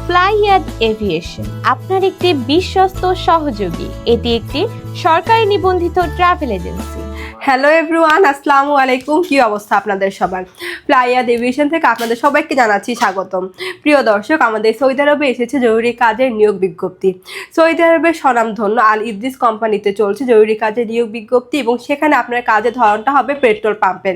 ফ্লাইয়াদ aviation আপনার একটি বিশ্বস্ত সহযোগী। এটি একটি সরকারি নিবন্ধিত ট্রাভেল এজেন্সি। হ্যালো এভরিওয়ান, আসসালামু আলাইকুম। কি অবস্থা আপনাদের সবার? ফ্লাইয়াদ এভিয়েশন থেকে আপনাদের সবাইকে জানাচ্ছি স্বাগতম। প্রিয় দর্শক, আমাদের সৌদি আরবে এসেছে জরুরি কাজের নিয়োগ বিজ্ঞপ্তি। সৌদি আরবের স্বনামধন্য আল ইদ্রিস কোম্পানিতে চলছে জরুরি কাজের নিয়োগ বিজ্ঞপ্তি এবং সেখানে আপনার কাজের ধরনটা হবে পেট্রোল পাম্পের।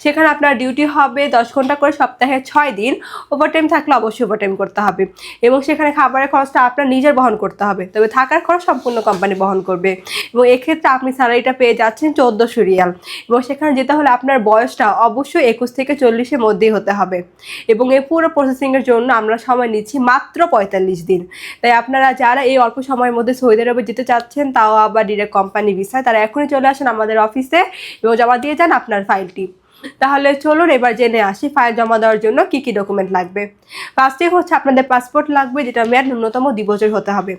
সেখানে আপনার ডিউটি হবে 10 ঘন্টা করে সপ্তাহে 6 দিন। ওভারটাইম থাকলে অবশ্যই ওভারটাইম করতে হবে এবং সেখানে খাবারের খরচটা আপনার নিজের বহন করতে হবে, তবে থাকার খরচ সম্পূর্ণ কোম্পানি বহন করবে এবং এক্ষেত্রে আপনি স্যালারিটা পেয়ে যাচ্ছেন 1400 রিয়াল এবং সেখানে যেতে হলে আপনার বয়সটা অবশ্যই 21 থেকে 40-এর মধ্যেই হতে হবে এবং এই পুরো প্রসেসিংয়ের জন্য আমরা সময় নিচ্ছি মাত্র 45 দিন। তাই আপনারা যারা এই অল্প সময়ের মধ্যে সৌদি আরবে যেতে চাচ্ছেন, তাও আবার ডিরেক্ট কোম্পানি ভিসায়, তারা এখনই চলে আসেন আমাদের অফিসে এবং জমা দিয়ে যান আপনার ফাইলটি। তাহলে চলুন এবার জেনে আসি ফাইল জমা দেওয়ার জন্য কি কি ডকুমেন্ট লাগবে। ফার্স্টে হচ্ছে আপনাদের পাসপোর্ট লাগবে, যেটা মেয়াদ ন্যূনতম 2 বছর হতে হবে।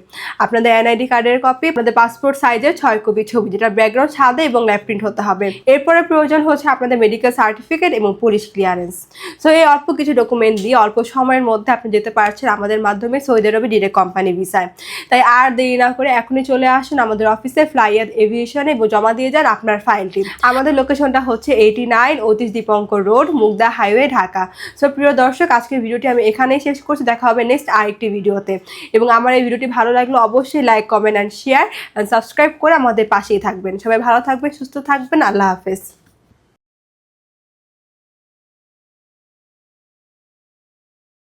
আপনাদের এনআইডি কার্ডের কপি, আপনাদের পাসপোর্ট সাইজের 6 কপি ছবি, যেটা ব্যাকগ্রাউন্ড সাদা এবং ল্যাব প্রিন্ট হতে হবে। এরপরে প্রয়োজন হচ্ছে আপনাদের মেডিকেল সার্টিফিকেট এবং পুলিশ ক্লিয়ারেন্স। সো এই অল্প কিছু ডকুমেন্ট দিয়ে অল্প সময়ের মধ্যে আপনি যেতে পারছেন আমাদের মাধ্যমে সৌদি আরবে ডিরেক্ট কোম্পানি ভিসায়। তাই আর দেরি না করে এখনই চলে আসুন আমাদের অফিসে ফ্লাইয়াদ এভিয়েশনে এবং জমা দিয়ে যান আপনার ফাইলটি। আমাদের লোকেশনটা হচ্ছে 89 Atish Dipankar road, Mugda highway, Dhaka. So প্রিয় দর্শক, আজকের ভিডিওটি আমি এখানেই শেষ করছি। দেখা হবে নেক্সট আরেকটি ভিডিওতে এবং আমার এই ভিডিওটি ভালো লাগলে অবশ্যই like, comment and share and subscribe করে আমাদের পাশেই থাকবেন। সবাই ভালো থাকবেন, সুস্থ থাকবেন। আল্লাহ হাফেজ।